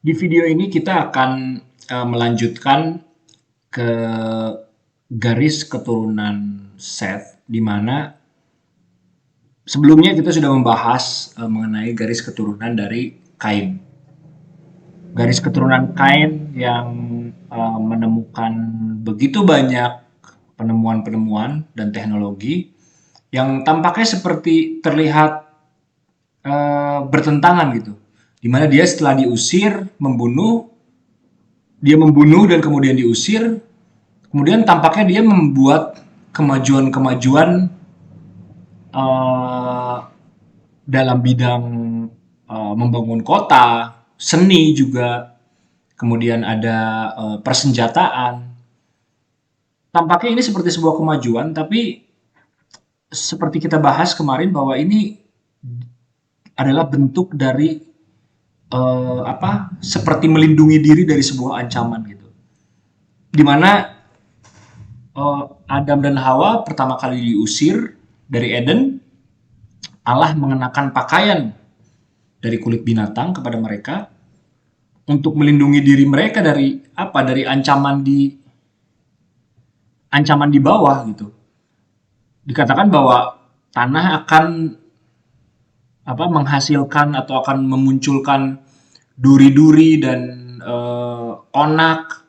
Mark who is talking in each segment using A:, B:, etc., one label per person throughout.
A: Di video ini kita akan melanjutkan ke garis keturunan Seth, di mana sebelumnya kita sudah membahas mengenai garis keturunan dari Kain. Garis keturunan Kain yang menemukan begitu banyak penemuan-penemuan dan teknologi yang tampaknya seperti terlihat bertentangan gitu. Di mana dia setelah diusir, dia membunuh dan kemudian diusir. Kemudian tampaknya dia membuat kemajuan-kemajuan uh, dalam bidang membangun kota, seni juga, kemudian ada persenjataan. Tampaknya ini seperti sebuah kemajuan, tapi seperti kita bahas kemarin bahwa ini adalah bentuk dari seperti melindungi diri dari sebuah ancaman gitu. Dimana Adam dan Hawa pertama kali diusir dari Eden, Allah mengenakan pakaian dari kulit binatang kepada mereka untuk melindungi diri mereka dari apa? Dari ancaman di bawah gitu. Dikatakan bahwa tanah akan menghasilkan atau akan memunculkan duri-duri dan onak,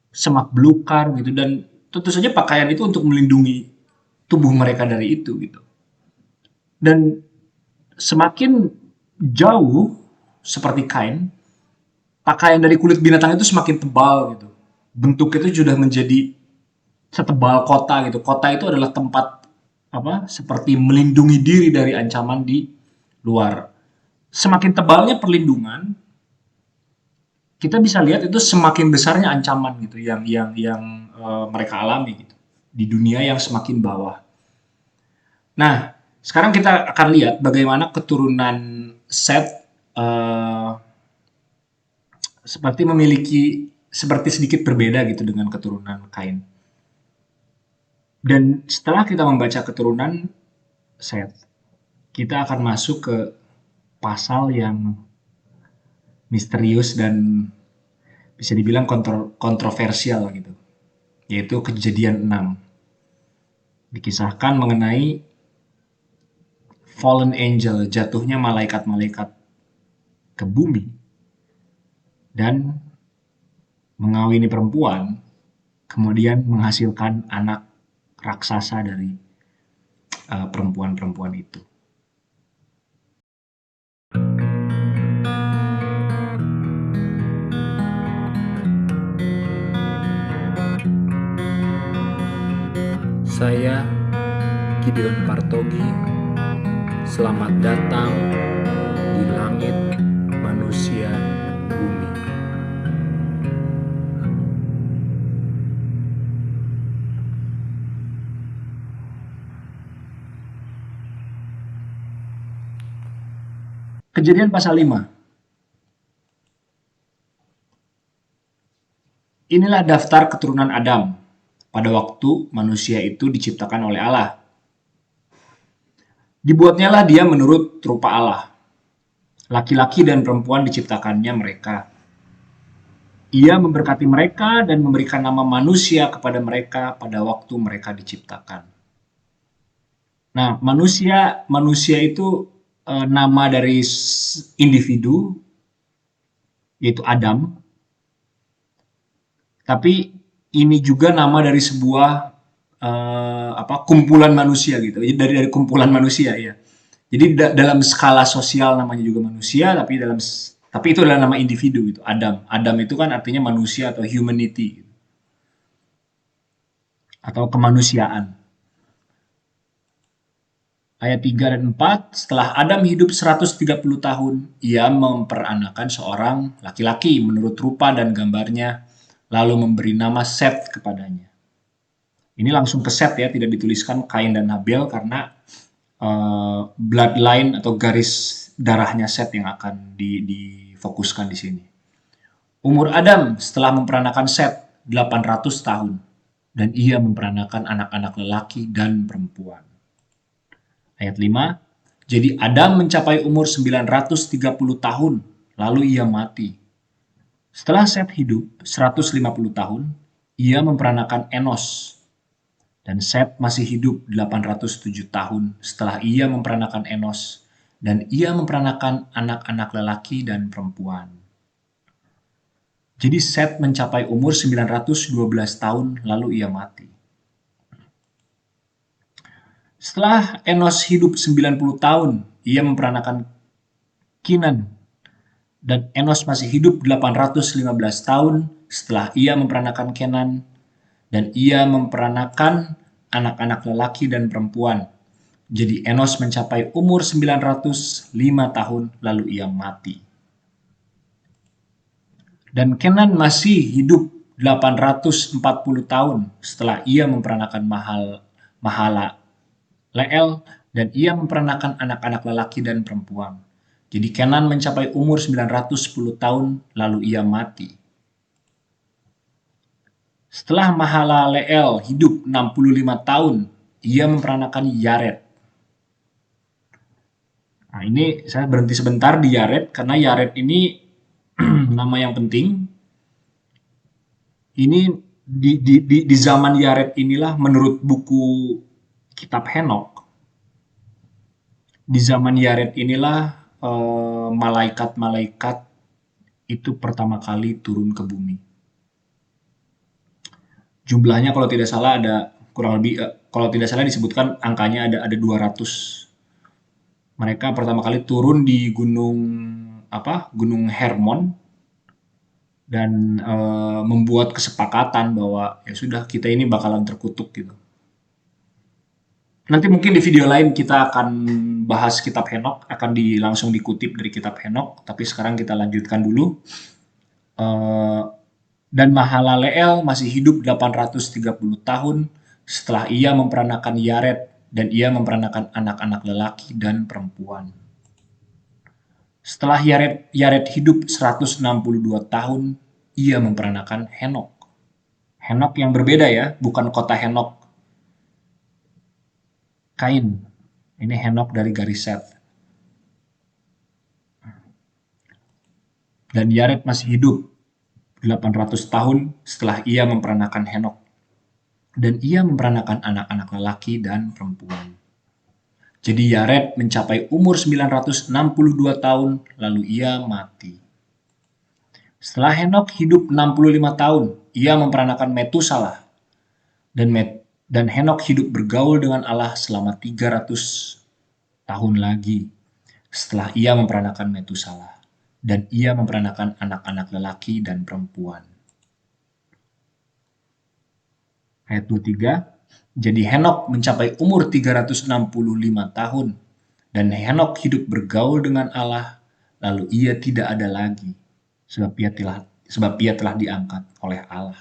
A: semak belukar gitu, dan tentu saja pakaian itu untuk melindungi tubuh mereka dari itu gitu. Dan semakin jauh seperti kain, pakaian dari kulit binatang itu semakin tebal gitu. Bentuk itu sudah menjadi setebal kota gitu. Kota itu adalah tempat seperti melindungi diri dari ancaman di luar. Semakin tebalnya perlindungan, kita bisa lihat itu semakin besarnya ancaman gitu yang mereka alami gitu di dunia yang semakin bawah. Nah, sekarang kita akan lihat bagaimana keturunan Seth seperti sedikit berbeda gitu dengan keturunan Kain. Dan setelah kita membaca keturunan Seth, kita akan masuk ke pasal yang misterius dan bisa dibilang kontroversial gitu, yaitu Kejadian 6. Dikisahkan mengenai fallen angel, jatuhnya malaikat-malaikat ke bumi dan mengawini perempuan, kemudian menghasilkan anak raksasa dari perempuan-perempuan itu.
B: Saya Gideon Partogi. Selamat datang di langit manusia bumi.
A: Kejadian pasal 5. Inilah daftar keturunan Adam pada waktu manusia itu diciptakan oleh Allah. Dibuatnyalah dia menurut rupa Allah. Laki-laki dan perempuan diciptakannya mereka. Ia memberkati mereka dan memberikan nama manusia kepada mereka pada waktu mereka diciptakan. Nah, manusia itu nama dari individu, yaitu Adam. Tapi ini juga nama dari sebuah kumpulan manusia gitu. Jadi dari kumpulan manusia ya. Jadi dalam skala sosial namanya juga manusia, tapi itu adalah nama individu gitu. Adam. Adam itu kan artinya manusia atau humanity gitu. Atau kemanusiaan. Ayat 3 dan 4, setelah Adam hidup 130 tahun, ia memperanakan seorang laki-laki menurut rupa dan gambarnya, lalu memberi nama Seth kepadanya. Ini langsung ke Seth ya, tidak dituliskan Kain dan Habel karena bloodline atau garis darahnya Seth yang akan difokuskan di sini. Umur Adam setelah memperanakan Seth 800 tahun, dan ia memperanakan anak-anak lelaki dan perempuan. Ayat 5, jadi Adam mencapai umur 930 tahun, lalu ia mati. Setelah Set hidup 150 tahun, ia memperanakan Enos. Dan Set masih hidup 807 tahun setelah ia memperanakan Enos, dan ia memperanakan anak-anak lelaki dan perempuan. Jadi Set mencapai umur 912 tahun lalu ia mati. Setelah Enos hidup 90 tahun, ia memperanakan Kinan. Dan Enos masih hidup 815 tahun setelah ia memperanakan Kenan, dan ia memperanakan anak-anak lelaki dan perempuan. Jadi Enos mencapai umur 905 tahun lalu ia mati. Dan Kenan masih hidup 840 tahun setelah ia memperanakan Mahala Leel, dan ia memperanakan anak-anak lelaki dan perempuan. Jadi Kenan mencapai umur 910 tahun lalu ia mati. Setelah Mahalaleel hidup 65 tahun, ia memperanakan Yared. Nah, ini saya berhenti sebentar di Yared karena Yared ini nama yang penting. Ini di zaman Yared inilah menurut buku Kitab Henok. Di zaman Yared inilah malaikat-malaikat itu pertama kali turun ke bumi. Jumlahnya kalau tidak salah ada kurang lebih kalau tidak salah disebutkan angkanya ada 200. Mereka pertama kali turun di Gunung Hermon dan membuat kesepakatan bahwa ya sudah kita ini bakalan terkutuk gitu. Nanti mungkin di video lain kita akan bahas kitab Henok, akan langsung dikutip dari kitab Henok, tapi sekarang kita lanjutkan dulu. Dan Mahalaleel masih hidup 830 tahun setelah ia memperanakan Yared, dan ia memperanakan anak-anak lelaki dan perempuan. Setelah Yared hidup 162 tahun, ia memperanakan Henok. Henok yang berbeda ya, bukan kota Henok Kain. Ini Henok dari garis Set. Dan Yared masih hidup 800 tahun setelah ia memperanakan Henok. Dan ia memperanakan anak-anak lelaki dan perempuan. Jadi Yared mencapai umur 962 tahun lalu ia mati. Setelah Henok hidup 65 tahun, ia memperanakan Metusalah. Dan Henok hidup bergaul dengan Allah selama 300 tahun lagi setelah ia memperanakan Metusalah. Dan ia memperanakan anak-anak lelaki dan perempuan. Ayat 23, jadi Henok mencapai umur 365 tahun, dan Henok hidup bergaul dengan Allah, lalu ia tidak ada lagi, sebab ia telah diangkat oleh Allah.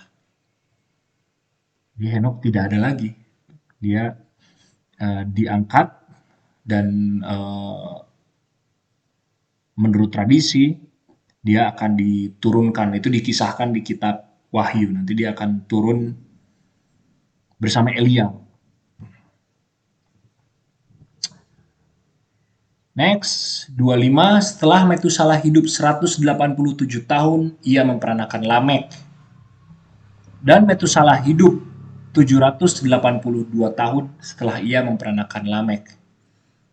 A: Jadi Henok tidak ada lagi, dia diangkat, dan menurut tradisi dia akan diturunkan, itu dikisahkan di kitab Wahyu, nanti dia akan turun bersama Elia. Next, 25, setelah Metusalah hidup 187 tahun, ia memperanakan Lamek. Dan Metusalah hidup 782 tahun setelah ia memperanakan Lamek.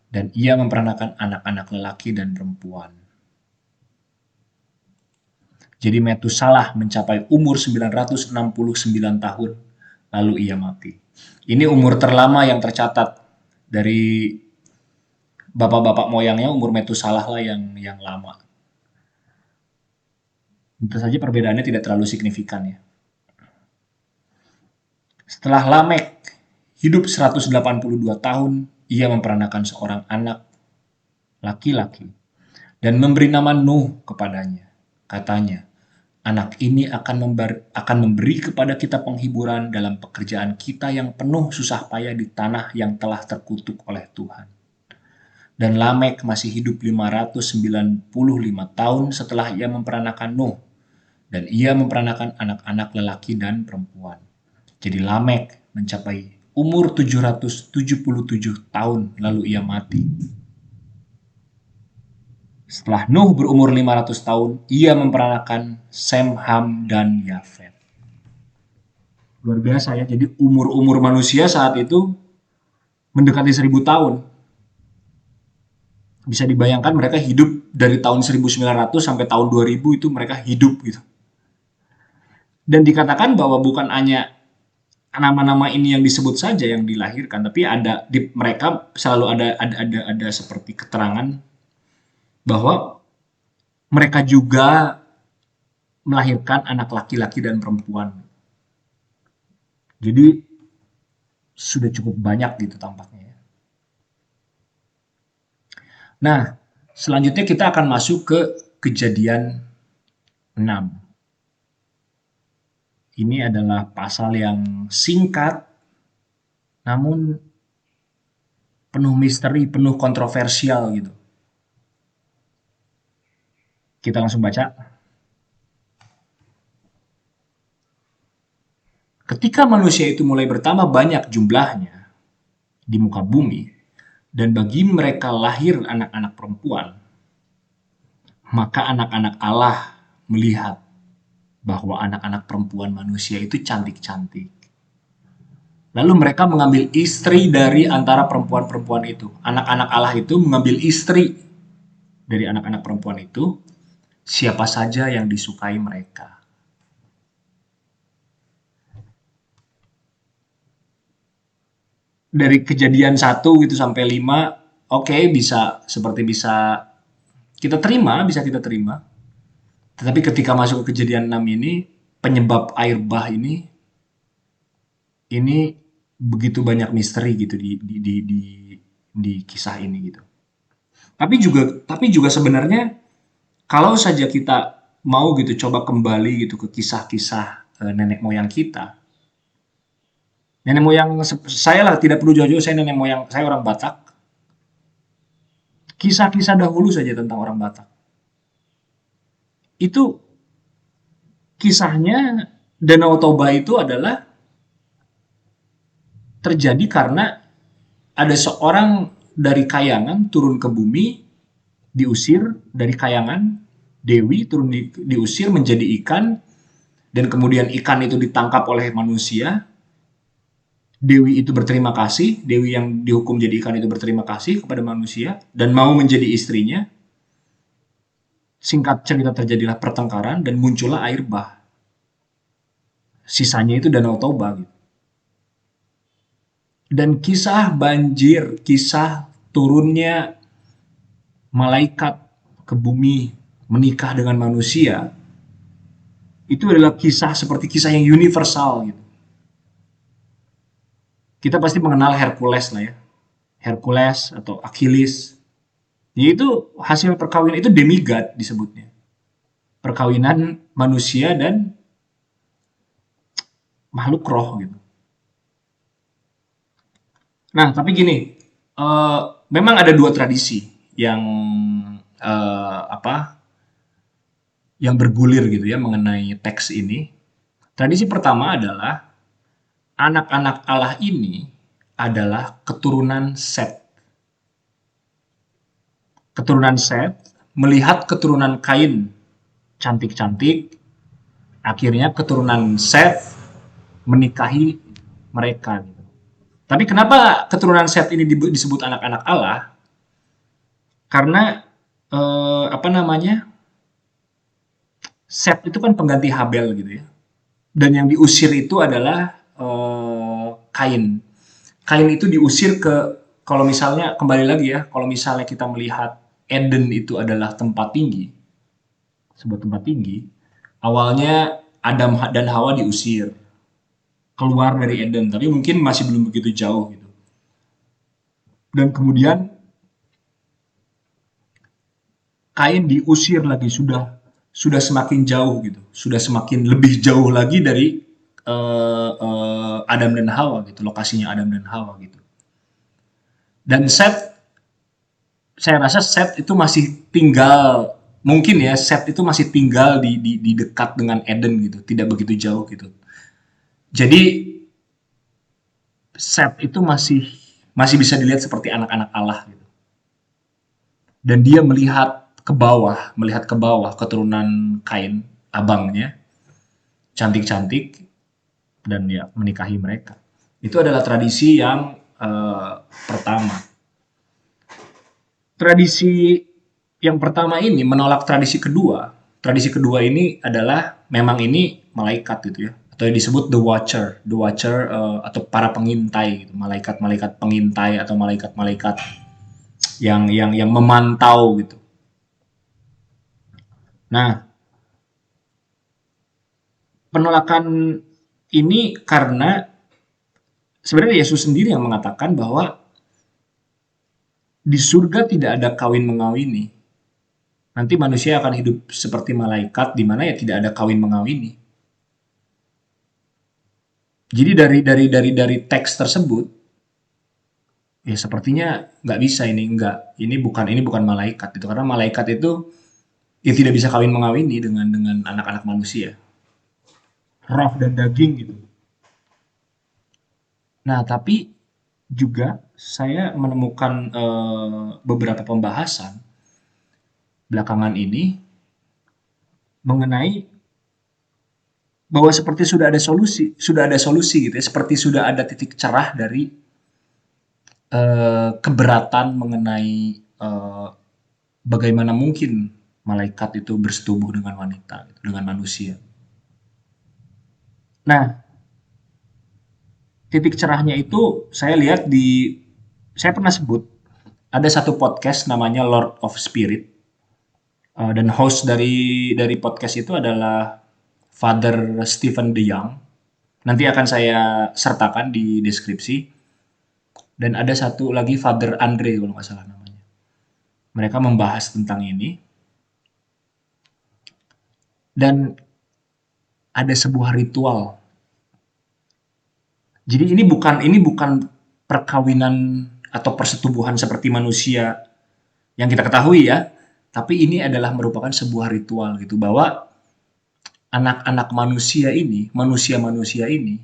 A: Dan ia memperanakan anak-anak lelaki dan perempuan. Jadi Metusalah mencapai umur 969 tahun, lalu ia mati. Ini umur terlama yang tercatat dari bapak-bapak moyangnya, umur Metusalah lah yang lama. Tentu saja perbedaannya tidak terlalu signifikan ya. Setelah Lamek hidup 182 tahun, ia memperanakan seorang anak laki-laki dan memberi nama Nuh kepadanya. Katanya, anak ini akan memberi kepada kita penghiburan dalam pekerjaan kita yang penuh susah payah di tanah yang telah terkutuk oleh Tuhan. Dan Lamek masih hidup 595 tahun setelah ia memperanakan Nuh. Dan ia memperanakan anak-anak lelaki dan perempuan. Jadi Lamek mencapai umur 777 tahun lalu ia mati. Setelah Nuh berumur 500 tahun, ia memperanakan Sem, Ham, dan Yafet. Luar biasa ya. Jadi umur-umur manusia saat itu mendekati 1000 tahun. Bisa dibayangkan mereka hidup dari tahun 1900 sampai tahun 2000 itu mereka hidup gitu. Dan dikatakan bahwa bukan hanya nama-nama ini yang disebut saja yang dilahirkan, tapi ada di mereka selalu ada seperti keterangan bahwa mereka juga melahirkan anak laki-laki dan perempuan. Jadi sudah cukup banyak gitu tampaknya. Nah, selanjutnya kita akan masuk ke Kejadian 6. Ini adalah pasal yang singkat, namun penuh misteri, penuh kontroversial gitu. Kita langsung baca. Ketika manusia itu mulai bertambah banyak jumlahnya di muka bumi, dan bagi mereka lahir anak-anak perempuan, maka anak-anak Allah melihat bahwa anak-anak perempuan manusia itu cantik-cantik. Lalu mereka mengambil istri dari antara perempuan-perempuan itu. Anak-anak Allah itu mengambil istri dari anak-anak perempuan itu, siapa saja yang disukai mereka. Dari Kejadian 1 gitu sampai 5, oke, bisa kita terima. Tetapi ketika masuk ke Kejadian 6 ini, penyebab air bah ini begitu banyak misteri gitu di kisah ini gitu. Tapi juga sebenarnya kalau saja kita mau gitu coba kembali gitu ke kisah-kisah nenek moyang kita. Nenek moyang saya lah, tidak perlu jauh-jauh, saya nenek moyang saya orang Batak. Kisah-kisah dahulu saja tentang orang Batak. Itu kisahnya Danau Toba itu adalah terjadi karena ada seorang dari Kayangan turun ke bumi, diusir dari Kayangan, Dewi turun diusir menjadi ikan, dan kemudian ikan itu ditangkap oleh manusia. Dewi itu berterima kasih, Dewi yang dihukum jadi ikan itu berterima kasih kepada manusia dan mau menjadi istrinya. Singkat cerita terjadilah pertengkaran dan muncullah air bah. Sisanya itu Danau Toba gitu. Dan kisah banjir, kisah turunnya malaikat ke bumi menikah dengan manusia, itu adalah kisah seperti kisah yang universal gitu. Kita pasti mengenal Hercules lah ya. Hercules atau Achilles. Yaitu hasil perkawinan itu demigod disebutnya. Perkawinan manusia dan makhluk roh gitu. Nah, tapi gini, memang ada dua tradisi yang yang bergulir gitu ya mengenai teks ini. Tradisi pertama adalah anak-anak Allah ini adalah keturunan Set. Keturunan Set melihat keturunan Kain cantik-cantik, akhirnya keturunan Set menikahi mereka gitu. Tapi kenapa keturunan Set ini disebut anak-anak Allah? Karena apa namanya? Set itu kan pengganti Habel gitu ya. Dan yang diusir itu adalah Kain. Kain itu diusir kalau misalnya kembali lagi ya, kalau misalnya kita melihat Eden itu adalah tempat tinggi, sebuah tempat tinggi, awalnya Adam dan Hawa diusir keluar dari Eden, tapi mungkin masih belum begitu jauh gitu. Dan kemudian Kain diusir lagi, sudah semakin jauh gitu, sudah semakin lebih jauh lagi dari Adam dan Hawa gitu, lokasinya Adam dan Hawa gitu. Dan Set, saya rasa Set itu masih tinggal, mungkin ya Set itu masih tinggal di dekat dengan Eden gitu, tidak begitu jauh gitu. Jadi Set itu masih bisa dilihat seperti anak-anak Allah gitu. Dan dia melihat ke bawah, melihat ke bawah keturunan Kain, abangnya, cantik-cantik, dan ya menikahi mereka. Itu adalah tradisi yang pertama. Tradisi yang pertama ini menolak tradisi kedua. Tradisi kedua ini adalah memang ini malaikat gitu ya, atau yang disebut the watcher atau para pengintai, gitu. Malaikat-malaikat pengintai atau malaikat-malaikat yang memantau gitu. Nah, penolakan ini karena sebenarnya Yesus sendiri yang mengatakan bahwa di surga tidak ada kawin mengawini. Nanti manusia akan hidup seperti malaikat di mana ya tidak ada kawin mengawini. Jadi dari teks tersebut ya sepertinya nggak bisa ini bukan malaikat itu karena malaikat itu ya tidak bisa kawin mengawini dengan anak-anak manusia, roh dan daging gitu. Nah, tapi juga saya menemukan beberapa pembahasan belakangan ini mengenai bahwa seperti sudah ada solusi gitu ya, seperti sudah ada titik cerah dari keberatan mengenai bagaimana mungkin malaikat itu bersetubuh dengan wanita, gitu, dengan manusia. Nah, titik cerahnya itu saya pernah sebut ada satu podcast namanya Lord of Spirit. Dan host dari podcast itu adalah Father Stephen DeYoung. Nanti akan saya sertakan di deskripsi. Dan ada satu lagi Father Andre kalau nggak salah namanya. Mereka membahas tentang ini. Dan ada sebuah ritual. Jadi ini bukan perkawinan atau persetubuhan seperti manusia yang kita ketahui ya, tapi ini adalah merupakan sebuah ritual gitu bahwa anak-anak manusia-manusia ini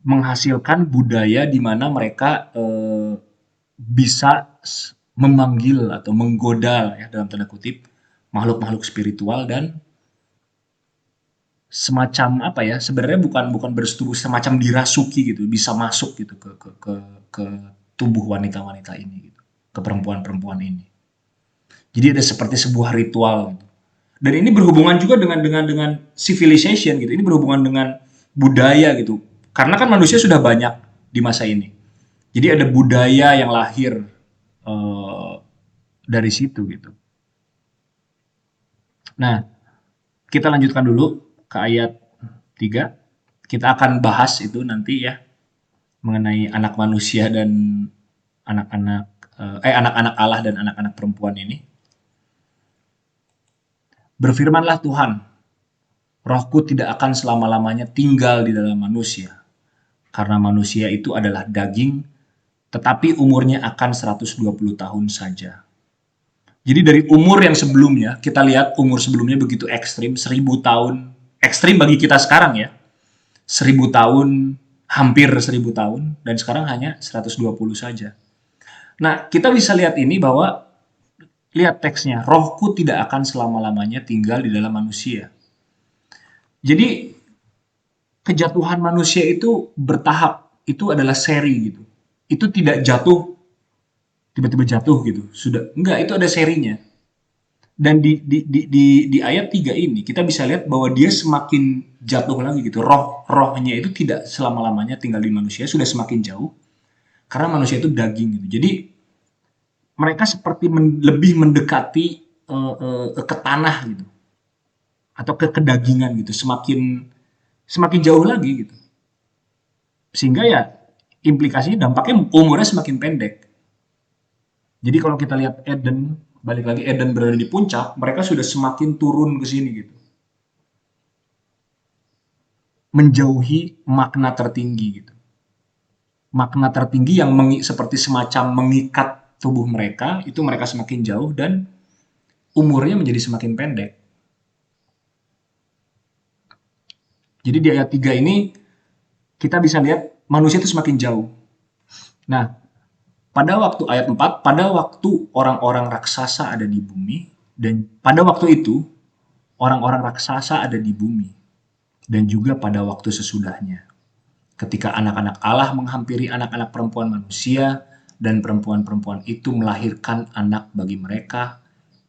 A: menghasilkan budaya di mana mereka bisa memanggil atau menggoda ya dalam tanda kutip makhluk-makhluk spiritual dan semacam apa ya sebenarnya bukan bersetubuh semacam dirasuki gitu bisa masuk gitu ke tubuh wanita-wanita ini gitu ke perempuan-perempuan ini jadi ada seperti sebuah ritual gitu. Dan ini berhubungan juga dengan civilization gitu ini berhubungan dengan budaya gitu karena kan manusia sudah banyak di masa ini jadi ada budaya yang lahir eh, dari situ gitu. Nah, kita lanjutkan dulu ke ayat 3. Kita akan bahas itu nanti ya mengenai anak manusia dan anak-anak anak-anak Allah dan anak-anak perempuan ini. Berfirmanlah Tuhan, rohku tidak akan selama-lamanya tinggal di dalam manusia, karena manusia itu adalah daging, tetapi umurnya akan 120 tahun saja. Jadi dari umur yang sebelumnya, kita lihat umur sebelumnya begitu ekstrim, 1000 tahun. Ekstrim bagi kita sekarang ya. 1000 tahun, hampir 1000 tahun, dan sekarang hanya 120 saja. Nah, kita bisa lihat ini bahwa, lihat teksnya, rohku tidak akan selama-lamanya tinggal di dalam manusia. Jadi, kejatuhan manusia itu bertahap, itu adalah seri gitu. Itu tidak jatuh tiba-tiba jatuh gitu. Sudah enggak itu ada serinya. Dan di ayat 3 ini kita bisa lihat bahwa dia semakin jatuh lagi gitu. Rohnya itu tidak selama-lamanya tinggal di manusia, sudah semakin jauh karena manusia itu daging gitu. Jadi mereka seperti lebih mendekati ke tanah gitu atau ke kedagingan gitu, semakin semakin jauh lagi gitu. Sehingga ya implikasinya dampaknya umurnya semakin pendek. Jadi kalau kita lihat Eden, balik lagi Eden berada di puncak, mereka sudah semakin turun ke sini gitu. Menjauhi makna tertinggi gitu. Makna tertinggi yang seperti semacam mengikat tubuh mereka, itu mereka semakin jauh dan umurnya menjadi semakin pendek. Jadi di ayat 3 ini kita bisa lihat manusia itu semakin jauh. Nah, Pada waktu ayat 4, pada waktu orang-orang raksasa ada di bumi, dan pada waktu itu orang-orang raksasa ada di bumi, dan juga pada waktu sesudahnya. Ketika anak-anak Allah menghampiri anak-anak perempuan manusia, dan perempuan-perempuan itu melahirkan anak bagi mereka,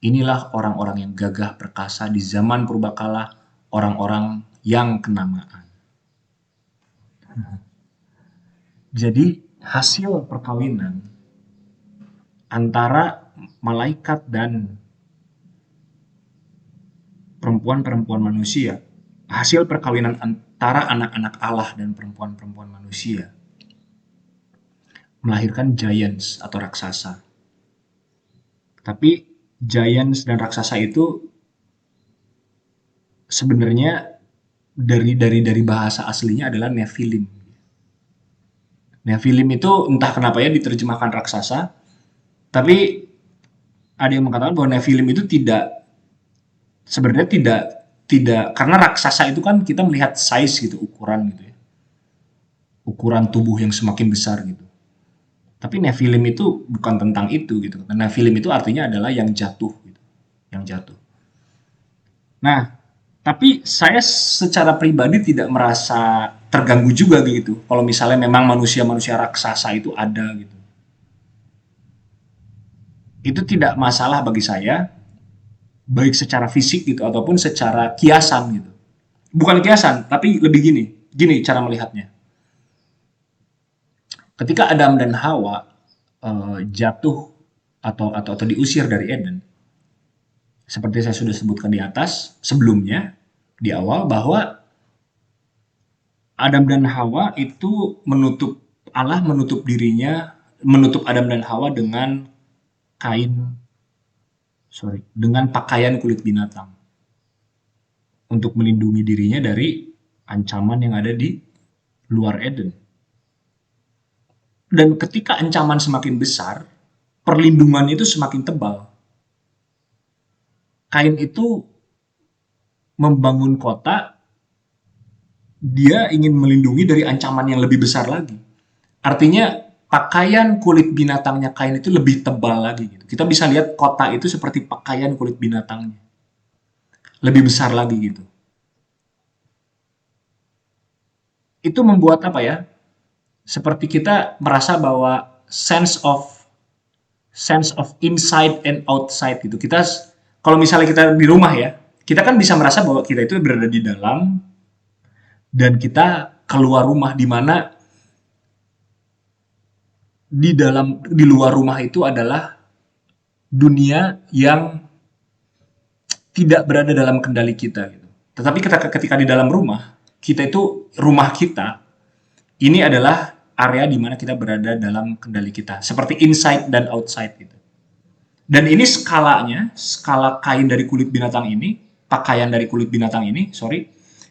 A: inilah orang-orang yang gagah perkasa di zaman purbakala, orang-orang yang kenamaan. Jadi hasil perkawinan antara malaikat dan perempuan-perempuan manusia, hasil perkawinan antara anak-anak Allah dan perempuan-perempuan manusia, melahirkan giants atau raksasa. Tapi giants dan raksasa itu sebenarnya dari bahasa aslinya adalah Nephilim. Nephilim itu entah kenapa ya diterjemahkan raksasa, tapi ada yang mengatakan bahwa Nephilim itu sebenarnya tidak karena raksasa itu kan kita melihat size gitu, ukuran gitu ya. Ukuran tubuh yang semakin besar gitu. Tapi Nephilim itu bukan tentang itu gitu. Nephilim itu artinya adalah yang jatuh gitu. Yang jatuh. Nah, tapi saya secara pribadi tidak merasa terganggu juga gitu. Kalau misalnya memang manusia-manusia raksasa itu ada gitu. Itu tidak masalah bagi saya, baik secara fisik gitu ataupun secara kiasan gitu. Bukan kiasan, tapi lebih gini. Gini cara melihatnya. Ketika Adam dan Hawa jatuh atau diusir dari Eden, seperti saya sudah sebutkan di atas sebelumnya di awal bahwa Adam dan Hawa itu Allah menutup dirinya, menutup Adam dan Hawa dengan pakaian kulit binatang untuk melindungi dirinya dari ancaman yang ada di luar Eden. Dan ketika ancaman semakin besar, perlindungan itu semakin tebal. Kain itu membangun kota, dia ingin melindungi dari ancaman yang lebih besar lagi. Artinya pakaian kulit binatangnya Kain itu lebih tebal lagi gitu. Kita bisa lihat kota itu seperti pakaian kulit binatangnya. Lebih besar lagi gitu. Itu membuat apa ya? Seperti kita merasa bahwa sense of inside and outside gitu. Kita kalau misalnya kita di rumah ya, kita kan bisa merasa bahwa kita itu berada di dalam dan kita keluar rumah, di mana di luar rumah itu adalah dunia yang tidak berada dalam kendali kita gitu. Tetapi ketika di dalam rumah, rumah kita ini adalah area di mana kita berada dalam kendali kita, seperti inside dan outside gitu. Dan ini skala kain dari kulit binatang ini, pakaian dari kulit binatang ini,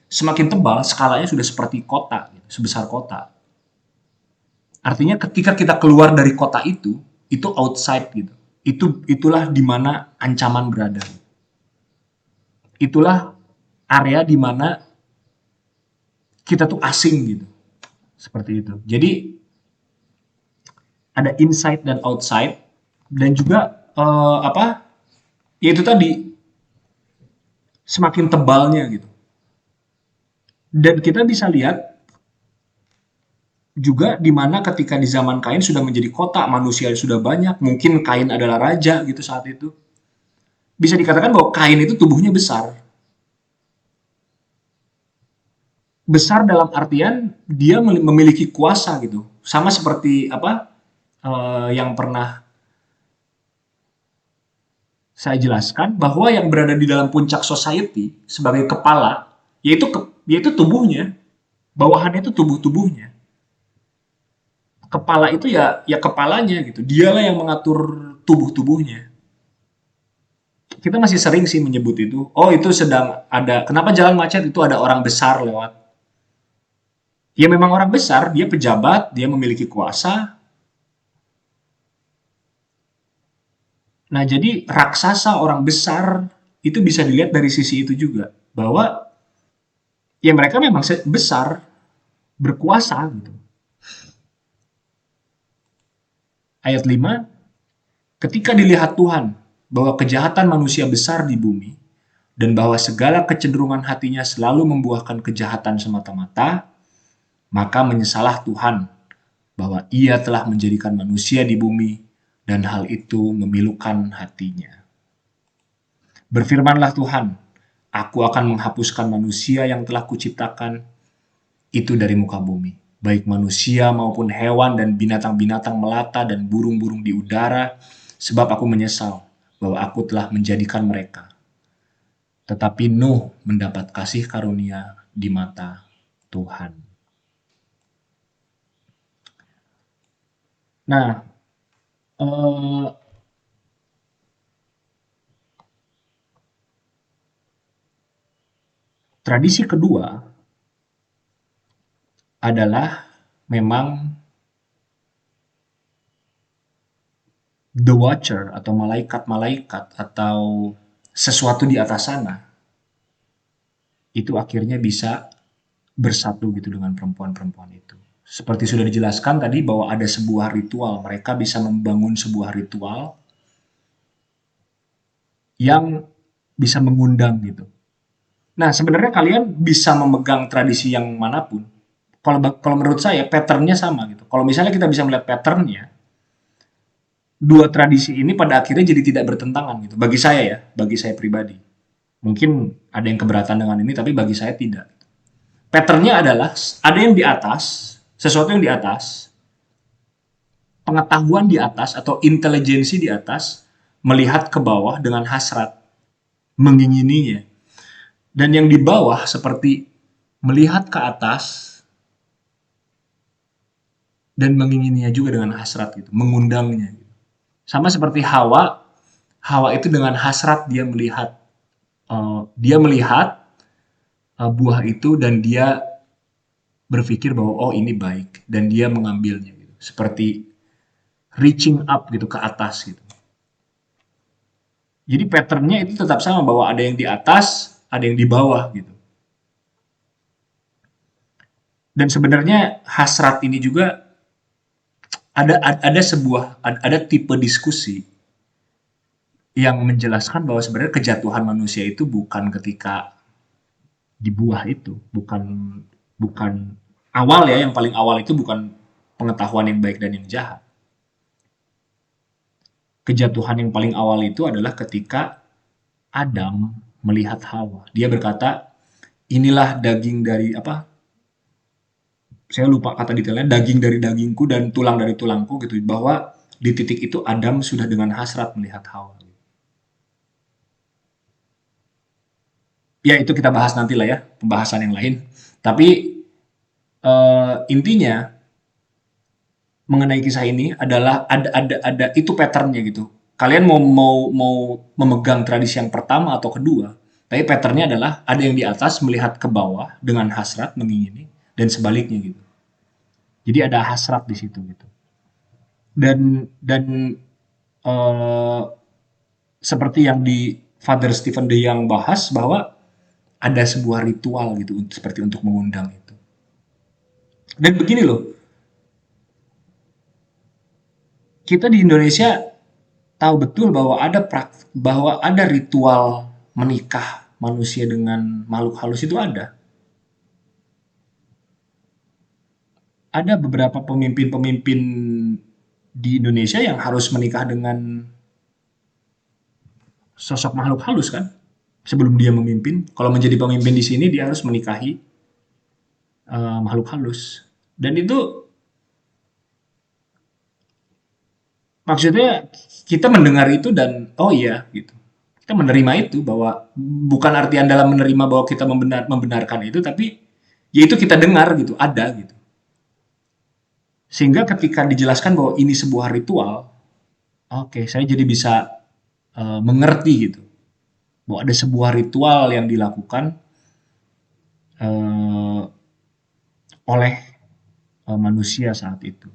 A: semakin tebal, skalanya sudah seperti kota, gitu, sebesar kota. Artinya ketika kita keluar dari kota itu outside gitu. Itulah di mana ancaman berada. Itulah area di mana kita tuh asing gitu. Seperti itu. Jadi ada inside dan outside, dan juga yaitu tadi semakin tebalnya gitu. Dan kita bisa lihat juga di mana ketika di zaman Kain sudah menjadi kota, manusia sudah banyak, mungkin Kain adalah raja gitu saat itu. Bisa dikatakan bahwa Kain itu tubuhnya besar. Besar dalam artian dia memiliki kuasa gitu. Sama seperti yang pernah saya jelaskan, bahwa yang berada di dalam puncak society sebagai kepala, yaitu tubuhnya, bawahannya itu tubuhnya. Kepala itu ya kepalanya gitu. Dialah yang mengatur tubuhnya. Kita masih sering sih menyebut itu. Oh, itu sedang ada. Kenapa jalan macet? Itu ada orang besar lewat. Ya memang orang besar, dia pejabat, dia memiliki kuasa. Nah, jadi raksasa orang besar itu bisa dilihat dari sisi itu juga. Bahwa ya mereka memang besar, berkuasa gitu. Ayat 5, ketika dilihat Tuhan bahwa kejahatan manusia besar di bumi, dan bahwa segala kecenderungan hatinya selalu membuahkan kejahatan semata-mata, maka menyesalah Tuhan bahwa ia telah menjadikan manusia di bumi, dan hal itu memilukan hatinya. Berfirmanlah Tuhan, aku akan menghapuskan manusia yang telah kuciptakan itu dari muka bumi, baik manusia maupun hewan dan binatang-binatang melata dan burung-burung di udara, sebab aku menyesal bahwa aku telah menjadikan mereka. Tetapi Nuh mendapat kasih karunia di mata Tuhan. Nah, eh, tradisi kedua adalah memang the watcher atau malaikat-malaikat atau sesuatu di atas sana itu akhirnya bisa bersatu gitu dengan perempuan-perempuan itu. Seperti sudah dijelaskan tadi bahwa ada sebuah ritual, mereka bisa membangun sebuah ritual yang bisa mengundang gitu. Nah, sebenarnya kalian bisa memegang tradisi yang manapun. Kalau menurut saya patternnya sama gitu. Kalau misalnya kita bisa melihat patternnya, dua tradisi ini pada akhirnya jadi tidak bertentangan gitu. Bagi saya ya, bagi saya pribadi. Mungkin ada yang keberatan dengan ini, tapi bagi saya tidak. Patternnya adalah ada yang di atas, sesuatu yang di atas, pengetahuan di atas atau intelijensi di atas, melihat ke bawah dengan hasrat, mengingininya. Dan yang di bawah seperti melihat ke atas dan mengingininya juga dengan hasrat gitu, mengundangnya. Sama seperti Hawa, Hawa itu dengan hasrat dia melihat buah itu dan dia berpikir bahwa oh ini baik dan dia mengambilnya gitu. Seperti reaching up gitu ke atas gitu. Jadi patternnya itu tetap sama bahwa ada yang di atas, ada yang di bawah gitu. Dan sebenarnya hasrat ini juga ada tipe diskusi yang menjelaskan bahwa sebenarnya kejatuhan manusia itu bukan ketika di buah itu, bukan bukan awal ya, yang paling awal itu bukan pengetahuan yang baik dan yang jahat. Kejatuhan yang paling awal itu adalah ketika Adam melihat Hawa. Dia berkata, inilah daging dari apa? Saya lupa kata detailnya, daging dari dagingku dan tulang dari tulangku gitu. Bahwa di titik itu Adam sudah dengan hasrat melihat Hawa. Ya itu kita bahas nanti lah ya, pembahasan yang lain. Tapi intinya mengenai kisah ini adalah ada itu patternnya gitu. Kalian mau memegang tradisi yang pertama atau kedua, tapi patternnya adalah ada yang di atas melihat ke bawah dengan hasrat mengingini dan sebaliknya gitu. Jadi ada hasrat di situ gitu. Dan eh, seperti yang di Father Stephen DeYoung bahas bahwa ada sebuah ritual gitu seperti untuk mengundang itu. Dan begini loh, kita di Indonesia tahu betul bahwa ada ritual menikah manusia dengan makhluk halus itu ada. Ada beberapa pemimpin-pemimpin di Indonesia yang harus menikah dengan sosok makhluk halus kan sebelum dia memimpin. Kalau menjadi pemimpin di sini dia harus menikahi makhluk halus. Dan itu maksudnya kita mendengar itu dan oh iya gitu. Kita menerima itu bahwa bukan artian dalam menerima bahwa kita membenarkan itu, tapi ya itu kita dengar gitu, ada gitu. Sehingga ketika dijelaskan bahwa ini sebuah ritual, oke, saya jadi bisa mengerti gitu. Bahwa ada sebuah ritual yang dilakukan uh, oleh manusia saat itu.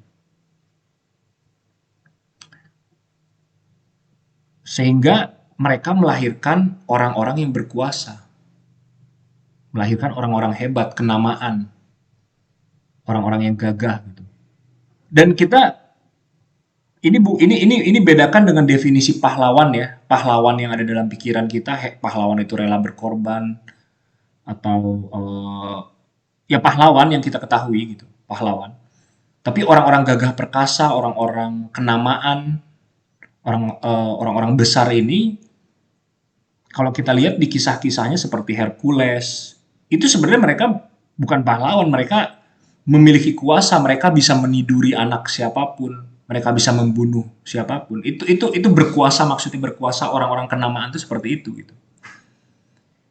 A: Sehingga mereka melahirkan orang-orang yang berkuasa, melahirkan orang-orang hebat, kenamaan, orang-orang yang gagah gitu. Dan kita Ini bedakan dengan definisi pahlawan ya. Pahlawan yang ada dalam pikiran kita, pahlawan itu rela berkorban atau ya pahlawan yang kita ketahui gitu, pahlawan. Tapi orang-orang gagah perkasa, orang-orang kenamaan, orang-orang besar ini kalau kita lihat di kisah-kisahnya seperti Hercules, itu sebenarnya mereka bukan pahlawan, mereka memiliki kuasa, mereka bisa meniduri anak siapapun, mereka bisa membunuh siapapun. Itu berkuasa, maksudnya berkuasa, orang-orang kenamaan itu seperti itu gitu.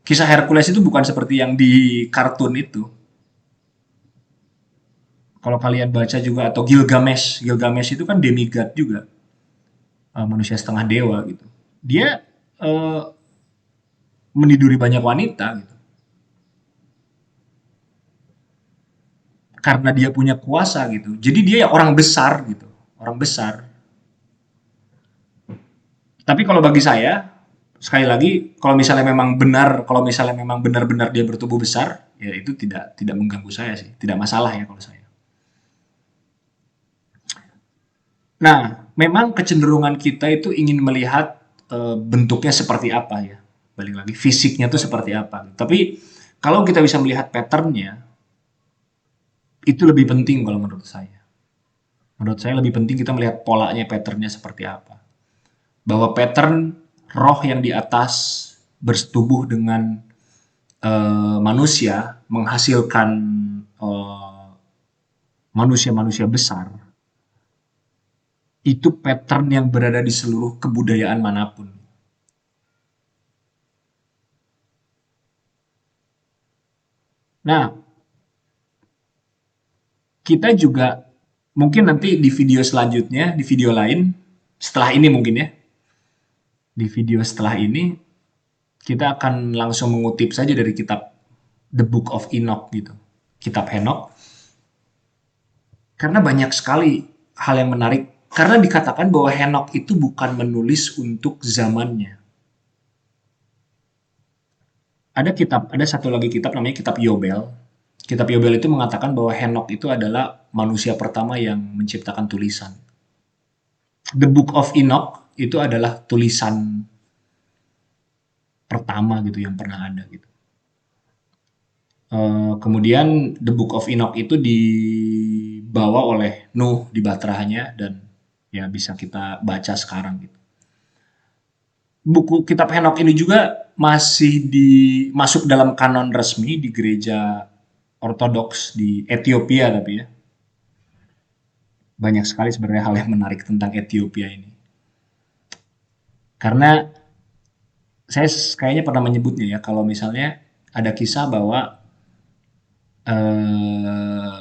A: Kisah Hercules itu bukan seperti yang di kartun itu. Kalau kalian baca juga atau Gilgamesh, Gilgamesh itu kan demigod juga, manusia setengah dewa gitu. Dia eh, meniduri banyak wanita gitu. Karena dia punya kuasa gitu. Jadi dia ya orang besar gitu, orang besar. Tapi kalau bagi saya, sekali lagi, kalau misalnya memang benar-benar dia bertubuh besar, ya itu tidak mengganggu saya sih, tidak masalah ya kalau saya. Nah, memang kecenderungan kita itu ingin melihat bentuknya seperti apa ya, balik lagi fisiknya itu seperti apa. Tapi kalau kita bisa melihat patternnya, itu lebih penting kalau menurut saya. Menurut saya lebih penting kita melihat polanya, patternnya seperti apa. Bahwa pattern roh yang di atas bersetubuh dengan manusia menghasilkan manusia-manusia besar itu pattern yang berada di seluruh kebudayaan manapun. Nah, kita juga mungkin nanti di video selanjutnya, di video lain, setelah ini mungkin ya, di video setelah ini kita akan langsung mengutip saja dari kitab The Book of Enoch gitu, kitab Henok, karena banyak sekali hal yang menarik. Karena dikatakan bahwa Henok itu bukan menulis untuk zamannya. Ada satu lagi kitab namanya kitab Yobel. Kitab Yobel itu mengatakan bahwa Henok itu adalah manusia pertama yang menciptakan tulisan. The Book of Enoch itu adalah tulisan pertama gitu yang pernah ada gitu. Kemudian The Book of Enoch itu dibawa oleh Nuh di baterainya dan ya bisa kita baca sekarang gitu. Buku kitab Henok ini juga masih masuk dalam kanon resmi di gereja ortodoks di Ethiopia tapi ya. Banyak sekali sebenarnya hal yang menarik tentang Ethiopia ini. Karena saya kayaknya pernah menyebutnya ya kalau misalnya ada kisah bahwa eh,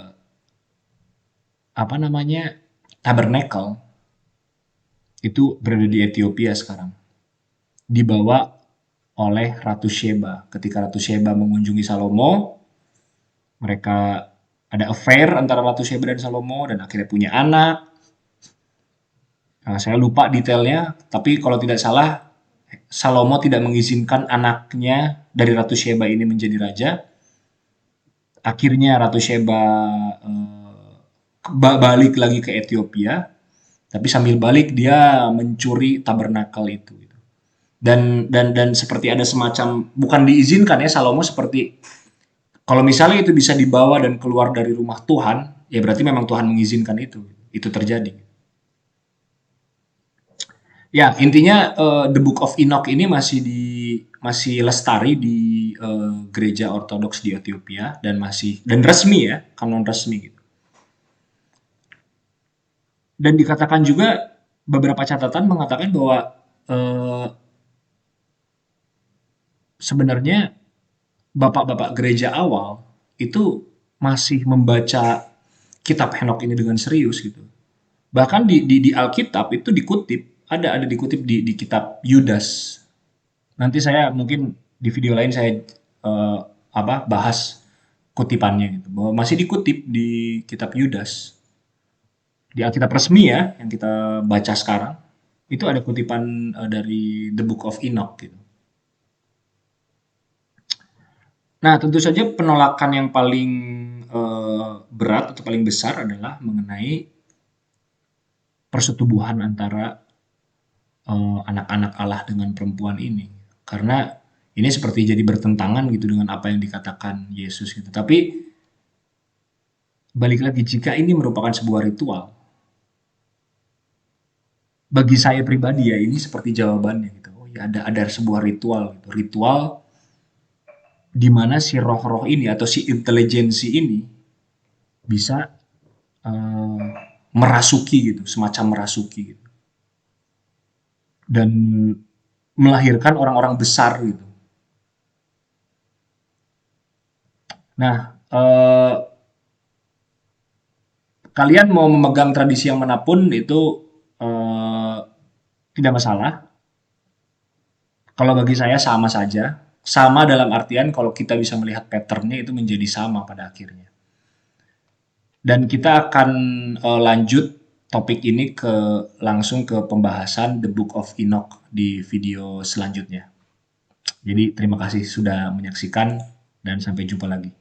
A: apa namanya tabernacle itu berada di Ethiopia sekarang. Dibawa oleh Ratu Sheba. Ketika Ratu Sheba mengunjungi Salomo, mereka ada affair antara Ratu Sheba dan Salomo dan akhirnya punya anak. Nah, saya lupa detailnya, tapi kalau tidak salah Salomo tidak mengizinkan anaknya dari Ratu Sheba ini menjadi raja. Akhirnya Ratu Sheba balik lagi ke Ethiopia, tapi sambil balik dia mencuri tabernakel itu. Gitu. Dan seperti ada semacam bukan diizinkan ya Salomo seperti kalau misalnya itu bisa dibawa dan keluar dari rumah Tuhan, ya berarti memang Tuhan mengizinkan itu. Itu terjadi. Ya, intinya The Book of Enoch ini masih lestari di gereja ortodoks di Ethiopia dan resmi ya, kanon resmi gitu. Dan dikatakan juga beberapa catatan mengatakan bahwa eh, sebenarnya bapak-bapak gereja awal itu masih membaca kitab Henok ini dengan serius gitu. Bahkan di Alkitab itu dikutip, ada dikutip di kitab Yudas. Nanti saya mungkin di video lain saya eh, bahas kutipannya gitu. Bahwa masih dikutip di kitab Yudas. Di Alkitab resmi ya yang kita baca sekarang itu ada kutipan dari The Book of Enoch gitu. Nah, tentu saja penolakan yang paling berat atau paling besar adalah mengenai persetubuhan antara anak-anak Allah dengan perempuan ini, karena ini seperti jadi bertentangan gitu dengan apa yang dikatakan Yesus gitu. Tapi balik lagi, jika ini merupakan sebuah ritual, bagi saya pribadi ya ini seperti jawabannya gitu. Oh ya, ada sebuah ritual gitu. Ritual di mana si roh-roh ini atau si intelijensi ini bisa eh, merasuki gitu, semacam merasuki gitu. Dan melahirkan orang-orang besar gitu. Nah, kalian mau memegang tradisi yang manapun itu eh, tidak masalah. Kalau bagi saya sama saja. Sama dalam artian kalau kita bisa melihat patternnya itu menjadi sama pada akhirnya. Dan kita akan lanjut topik ini langsung ke pembahasan The Book of Enoch di video selanjutnya. Jadi terima kasih sudah menyaksikan dan sampai jumpa lagi.